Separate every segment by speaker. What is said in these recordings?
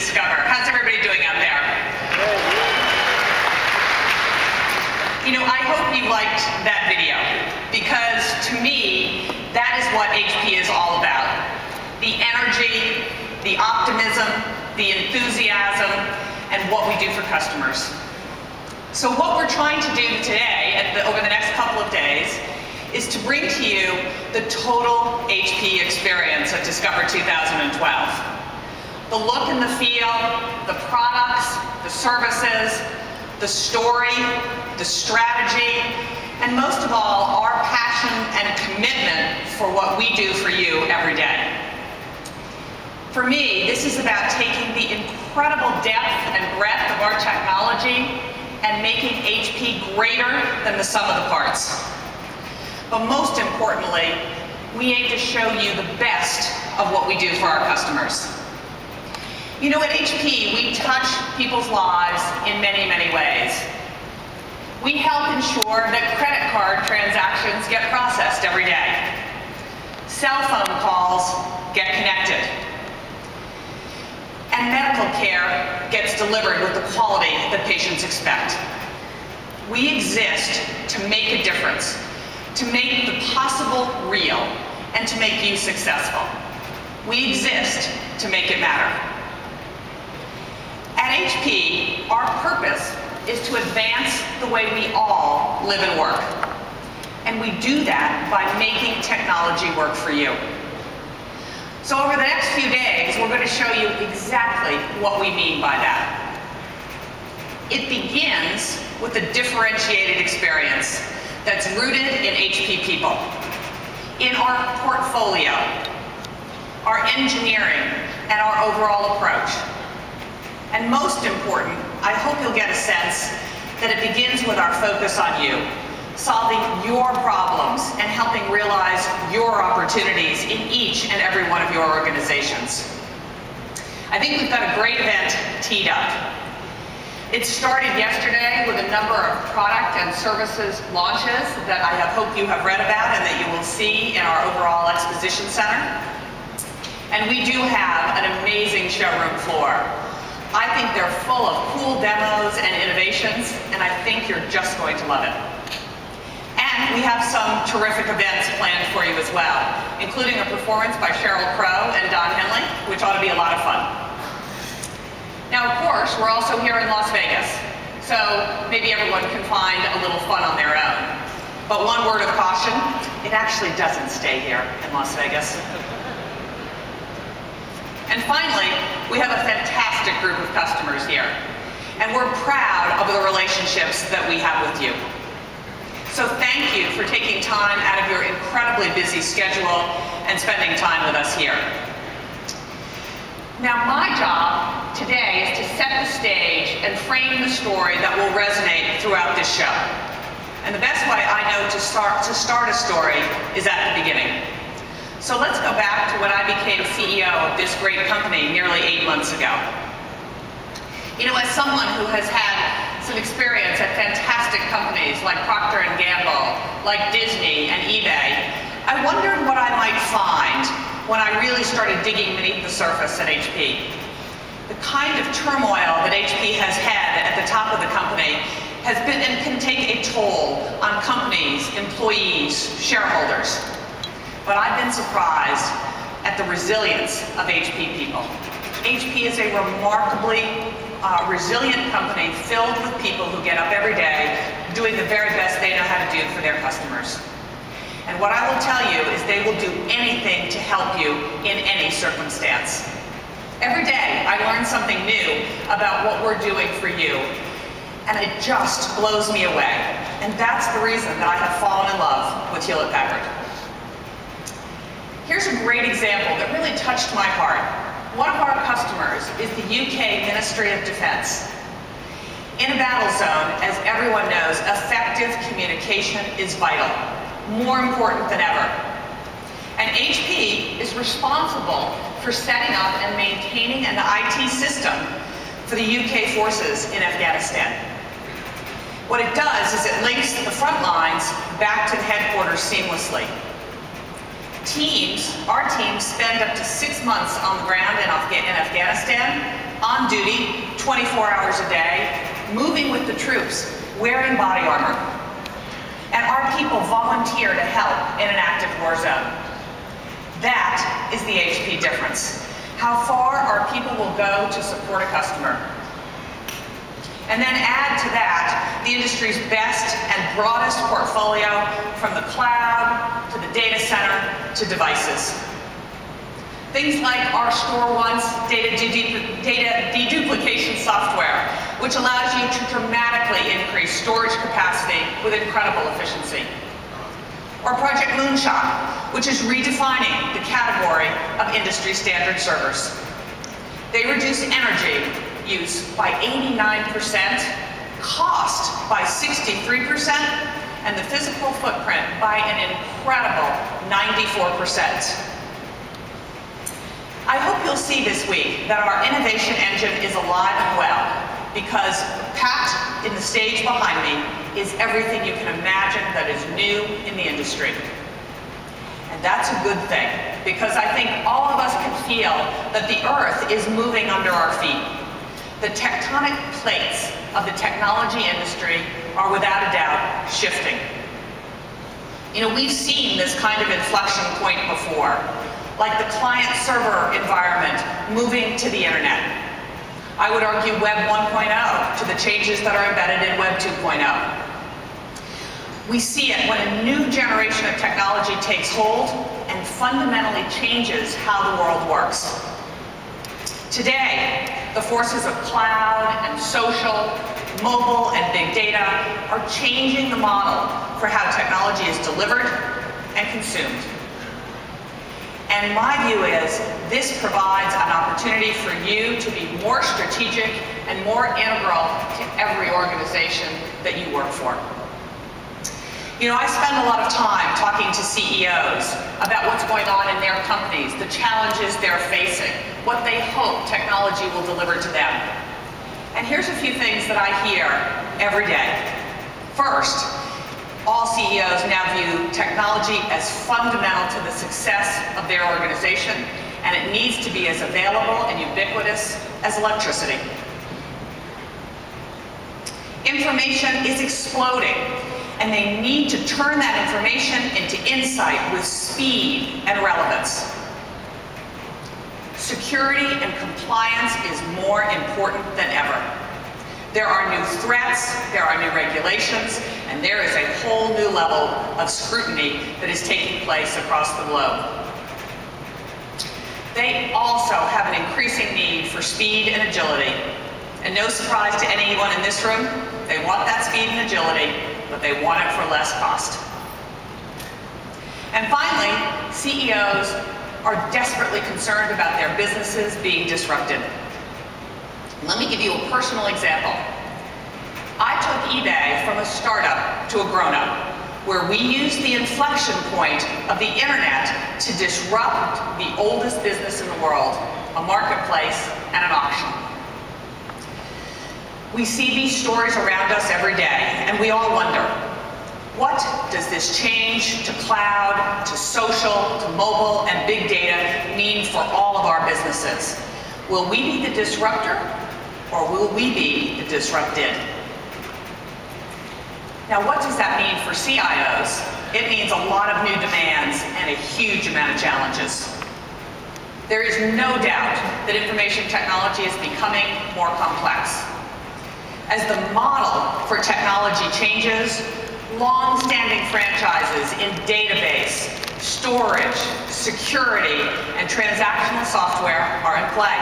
Speaker 1: Discover. How's everybody doing out there? You know, I hope you liked that video, because to me, that is what HP is all about. The energy, the optimism, the enthusiasm, and what we do for customers. So what we're trying to do today, over the next couple of days, is to bring to you the total HP experience at Discover 2012. The look and the feel, the products, the services, the story, the strategy, and most of all, our passion and commitment for what we do for you every day. For me, this is about taking the incredible depth and breadth of our technology and making HP greater than the sum of the parts. But most importantly, we aim to show you the best of what we do for our customers. You know, at HP, we touch people's lives in many, many ways. We help ensure that credit card transactions get processed every day. Cell phone calls get connected. And medical care gets delivered with the quality that patients expect. We exist to make a difference, to make the possible real, and to make you successful. We exist to make it matter. At HP, our purpose is to advance the way we all live and work. And we do that by making technology work for you. So over the next few days, we're going to show you exactly what we mean by that. It begins with a differentiated experience that's rooted in HP people, in our portfolio, our engineering, and our overall approach. And most important, I hope you'll get a sense that it begins with our focus on you, solving your problems and helping realize your opportunities in each and every one of your organizations. I think we've got a great event teed up. It started yesterday with a number of product and services launches that I hope you have read about and that you will see in our overall exposition center. And we do have an amazing showroom floor. I think they're full of cool demos and innovations, and I think you're just going to love it. And we have some terrific events planned for you as well, including a performance by Sheryl Crow and Don Henley, which ought to be a lot of fun. Now, of course, we're also here in Las Vegas, so maybe everyone can find a little fun on their own. But one word of caution, it actually doesn't stay here in Las Vegas. And finally, we have a fantastic group of customers here, and we're proud of the relationships that we have with you. So thank you for taking time out of your incredibly busy schedule and spending time with us here. Now, my job today is to set the stage and frame the story that will resonate throughout this show. And the best way I know to start a story is at the beginning. So let's go back to when I became CEO of this great company nearly 8 months ago. You know, as someone who has had some experience at fantastic companies like Procter & Gamble, like Disney and eBay, I wondered what I might find when I really started digging beneath the surface at HP. The kind of turmoil that HP has had at the top of the company has been and can take a toll on companies, employees, shareholders. But I've been surprised at the resilience of HP people. HP is a remarkably resilient company filled with people who get up every day doing the very best they know how to do for their customers. And what I will tell you is they will do anything to help you in any circumstance. Every day I learn something new about what we're doing for you, and it just blows me away. And that's the reason that I have fallen in love with Hewlett-Packard. Here's a great example that really touched my heart. One of our customers is the UK Ministry of Defence. In a battle zone, as everyone knows, effective communication is vital, more important than ever. And HP is responsible for setting up and maintaining an IT system for the UK forces in Afghanistan. What it does is it links the front lines back to the headquarters seamlessly. Our teams spend up to 6 months on the ground in Afghanistan, on duty, 24 hours a day, moving with the troops, wearing body armor. And our people volunteer to help in an active war zone. That is the HP difference. How far our people will go to support a customer. And then add to that the industry's best and broadest portfolio, from the cloud to the data center to devices. Things like our StoreOnce data deduplication software, which allows you to dramatically increase storage capacity with incredible efficiency. Or Project Moonshot, which is redefining the category of industry standard servers. They reduce energy use by 89%, cost by 63%, and the physical footprint by an incredible 94%. I hope you'll see this week that our innovation engine is alive and well, because packed in the stage behind me is everything you can imagine that is new in the industry. And that's a good thing, because I think all of us can feel that the earth is moving under our feet. The tectonic plates of the technology industry are without a doubt shifting. You know, we've seen this kind of inflection point before, like the client-server environment moving to the internet. I would argue Web 1.0 to the changes that are embedded in Web 2.0. We see it when a new generation of technology takes hold and fundamentally changes how the world works. Today, the forces of cloud and social, mobile, and big data are changing the model for how technology is delivered and consumed. And my view is this provides an opportunity for you to be more strategic and more integral to every organization that you work for. You know, I spend a lot of time talking to CEOs about what's going on in their companies, the challenges they're facing, what they hope technology will deliver to them. And here's a few things that I hear every day. First, all CEOs now view technology as fundamental to the success of their organization, and it needs to be as available and ubiquitous as electricity. Information is exploding, and they need to turn that information into insight with speed and relevance. Security and compliance is more important than ever. There are new threats, there are new regulations, and there is a whole new level of scrutiny that is taking place across the globe. They also have an increasing need for speed and agility. And no surprise to anyone in this room, they want that speed and agility, but they want it for less cost. And finally, CEOs are desperately concerned about their businesses being disrupted. Let me give you a personal example. I took eBay from a startup to a grown-up, where we used the inflection point of the internet to disrupt the oldest business in the world, a marketplace and an auction. We see these stories around us every day, and we all wonder, what does this change to cloud, to social, to mobile, and big data mean for all of our businesses? Will we be the disruptor, or will we be the disrupted? Now, what does that mean for CIOs? It means a lot of new demands and a huge amount of challenges. There is no doubt that information technology is becoming more complex. As the model for technology changes, long-standing franchises in database, storage, security, and transactional software are in play.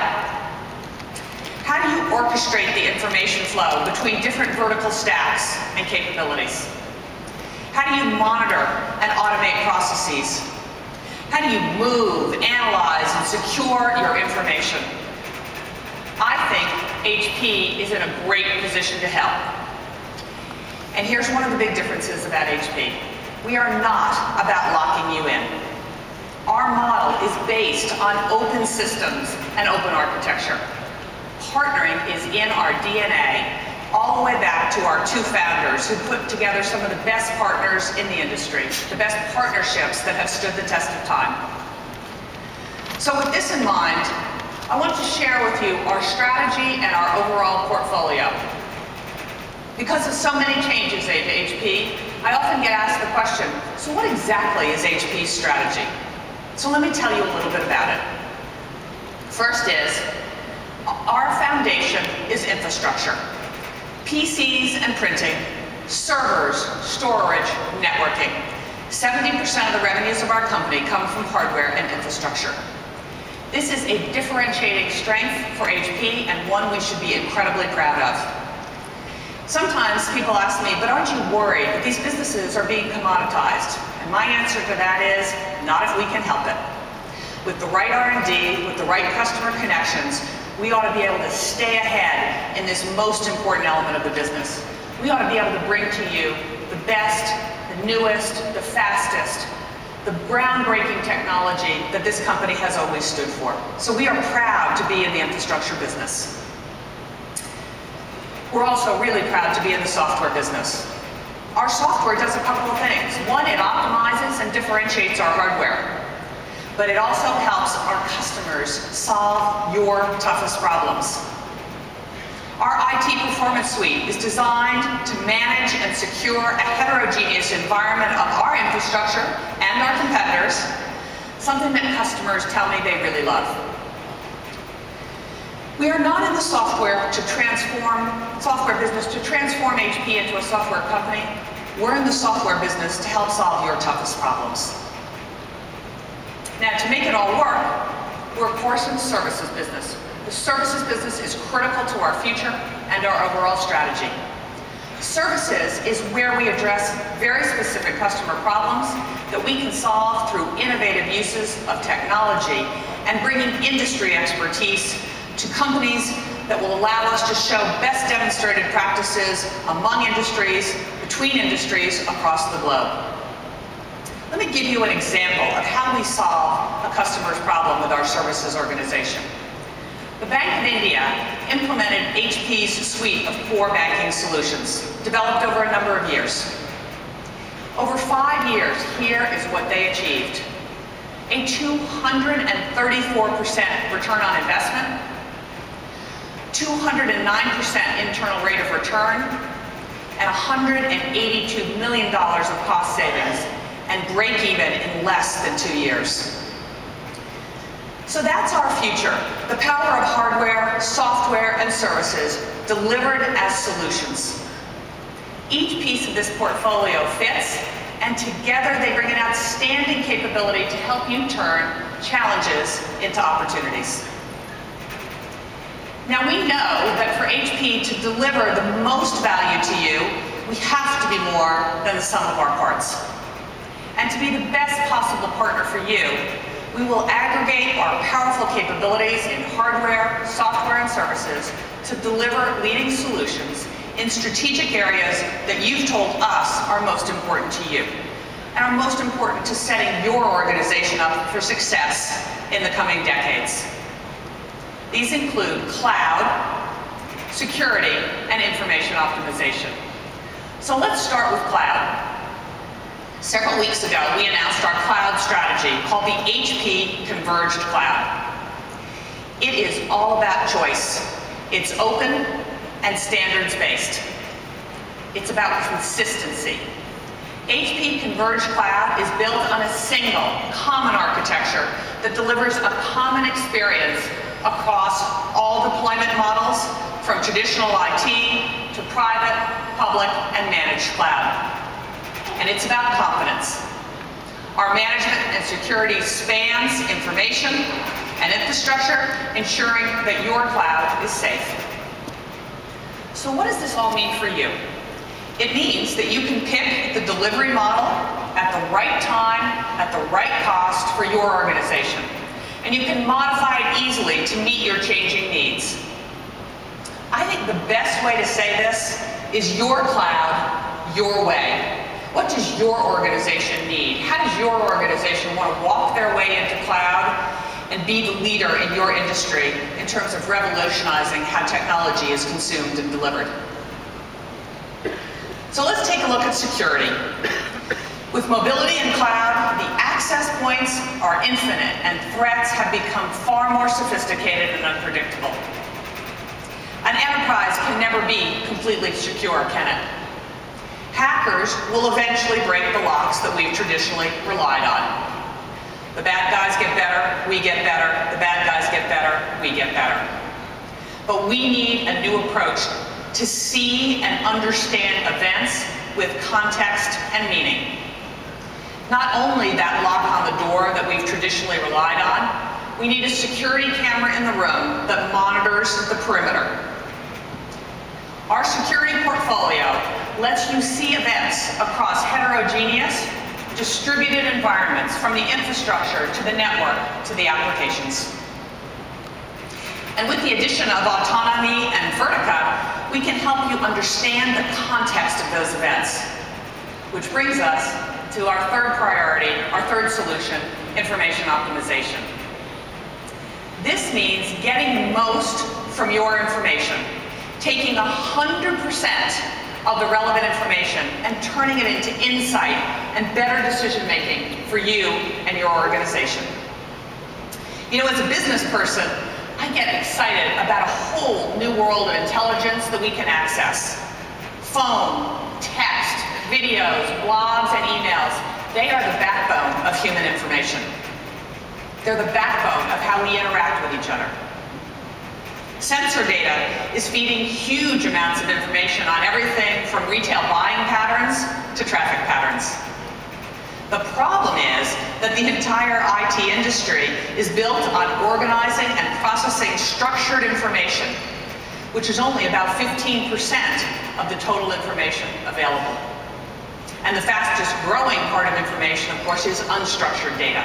Speaker 1: How do you orchestrate the information flow between different vertical stacks and capabilities? How do you monitor and automate processes? How do you move, analyze, and secure your information? I think HP is in a great position to help. And here's one of the big differences about HP. We are not about locking you in. Our model is based on open systems and open architecture. Partnering is in our DNA, all the way back to our two founders who put together some of the best partners in the industry, the best partnerships that have stood the test of time. So with this in mind, I want to share with you our strategy and our overall portfolio. Because of so many changes at HP, I often get asked the question, so what exactly is HP's strategy? So let me tell you a little bit about it. First is, our foundation is infrastructure. PCs and printing, servers, storage, networking. 70% of the revenues of our company come from hardware and infrastructure. This is a differentiating strength for HP and one we should be incredibly proud of. Sometimes people ask me, but aren't you worried that these businesses are being commoditized? And my answer to that is, not if we can help it. With the right R&D, with the right customer connections, we ought to be able to stay ahead in this most important element of the business. We ought to be able to bring to you the best, the newest, the fastest, the groundbreaking technology that this company has always stood for. So we are proud to be in the infrastructure business. We're also really proud to be in the software business. Our software does a couple of things. One, it optimizes and differentiates our hardware, but it also helps our customers solve your toughest problems. Our IT Performance Suite is designed to manage and secure a heterogeneous environment of our infrastructure and our competitors, something that customers tell me they really love. We are not in the software business to transform HP into a software company. We're in the software business to help solve your toughest problems. Now, to make it all work, we're of course in the services business. The services business is critical to our future and our overall strategy. Services is where we address very specific customer problems that we can solve through innovative uses of technology and bringing industry expertise to companies that will allow us to show best demonstrated practices among industries, between industries across the globe. Let me give you an example of how we solve a customer's problem with our services organization. The Bank of India implemented HP's suite of core banking solutions, developed over a number of years. Over 5 years, here is what they achieved. A 234% return on investment, 209% internal rate of return, and $182 million of cost savings, and break even in less than 2 years. So that's our future, the power of hardware, software, and services delivered as solutions. Each piece of this portfolio fits, and together they bring an outstanding capability to help you turn challenges into opportunities. Now we know that for HP to deliver the most value to you, we have to be more than the sum of our parts. And to be the best possible partner for you, we will aggregate our powerful capabilities in hardware, software, and services to deliver leading solutions in strategic areas that you've told us are most important to you and are most important to setting your organization up for success in the coming decades. These include cloud, security, and information optimization. So let's start with cloud. Several weeks ago, we announced our cloud strategy called the HP Converged Cloud. It is all about choice. It's open and standards-based. It's about consistency. HP Converged Cloud is built on a single, common architecture that delivers a common experience across all deployment models, from traditional IT to private, public, and managed cloud. And it's about confidence. Our management and security spans information and infrastructure, ensuring that your cloud is safe. So what does this all mean for you? It means that you can pick the delivery model at the right time, at the right cost for your organization. And you can modify it easily to meet your changing needs. I think the best way to say this is your cloud, your way. What does your organization need? How does your organization want to walk their way into cloud and be the leader in your industry in terms of revolutionizing how technology is consumed and delivered? So let's take a look at security. With mobility and cloud, the access points are infinite and threats have become far more sophisticated and unpredictable. An enterprise can never be completely secure, can it? Hackers will eventually break the locks that we've traditionally relied on. The bad guys get better, we get better. The bad guys get better, we get better. But we need a new approach to see and understand events with context and meaning. Not only that lock on the door that we've traditionally relied on, we need a security camera in the room that monitors the perimeter. Our security portfolio lets you see events across heterogeneous, distributed environments, from the infrastructure to the network to the applications. And with the addition of autonomy and Vertica, we can help you understand the context of those events. Which brings us to our third priority, our third solution, information optimization. This means getting the most from your information, taking 100% of the relevant information and turning it into insight and better decision making for you and your organization. You know, as a business person, I get excited about a whole new world of intelligence that we can access. Phone, text, videos, blogs, and emails, they are the backbone of human information. They're the backbone of how we interact with each other. Sensor data is feeding huge amounts of information on everything from retail buying patterns to traffic patterns. The problem is that the entire IT industry is built on organizing and processing structured information, which is only about 15% of the total information available. And the fastest growing part of information, of course, is unstructured data.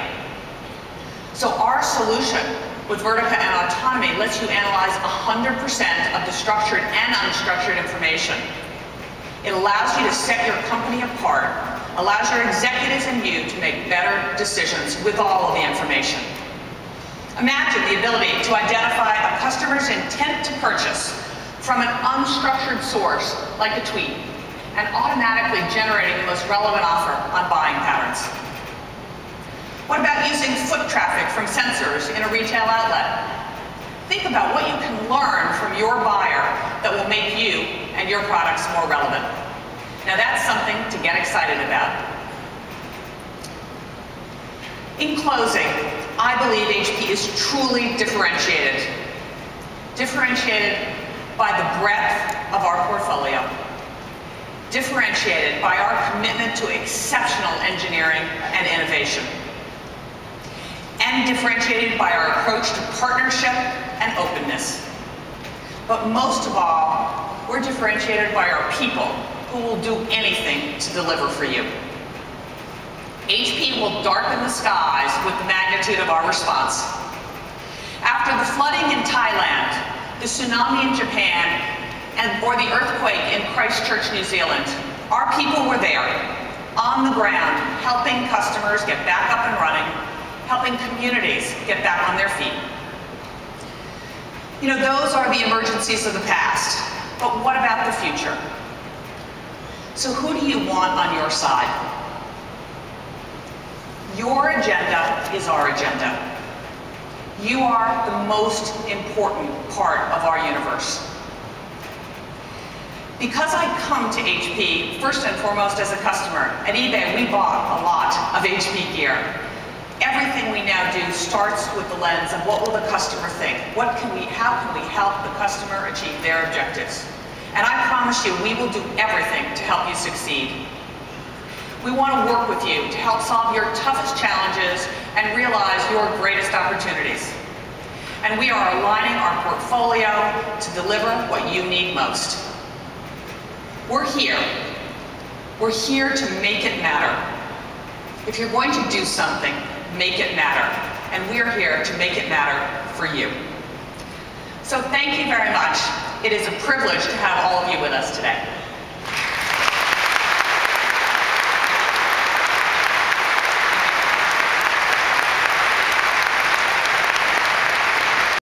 Speaker 1: So our solution with Vertica and Autonomy lets you analyze 100% of the structured and unstructured information. It allows you to set your company apart, allows your executives and you to make better decisions with all of the information. Imagine the ability to identify a customer's intent to purchase from an unstructured source, like a tweet, and automatically generating the most relevant offer on buying patterns. What about using foot traffic from sensors in a retail outlet? Think about what you can learn from your buyer that will make you and your products more relevant. Now that's something to get excited about. In closing, I believe HP is truly differentiated. Differentiated by the breadth of our portfolio. Differentiated by our commitment to exceptional engineering and innovation. And differentiated by our approach to partnership and openness. But most of all, we're differentiated by our people who will do anything to deliver for you. HP will darken the skies with the magnitude of our response. After the flooding in Thailand, the tsunami in Japan, or the earthquake in Christchurch, New Zealand, our people were there, on the ground, helping customers get back up and running, helping communities get back on their feet. You know, those are the emergencies of the past, but what about the future? So who do you want on your side? Your agenda is our agenda. You are the most important part of our universe. Because I come to HP, first and foremost as a customer, at eBay we bought a lot of HP gear. Everything we now do starts with the lens of what will the customer think? How can we help the customer achieve their objectives? And I promise you, we will do everything to help you succeed. We want to work with you to help solve your toughest challenges and realize your greatest opportunities. And we are aligning our portfolio to deliver what you need most. We're here. We're here to make it matter. If you're going to do something, make it matter. And we're here to make it matter for you. So thank you very much. It is a privilege to have all of you with us today.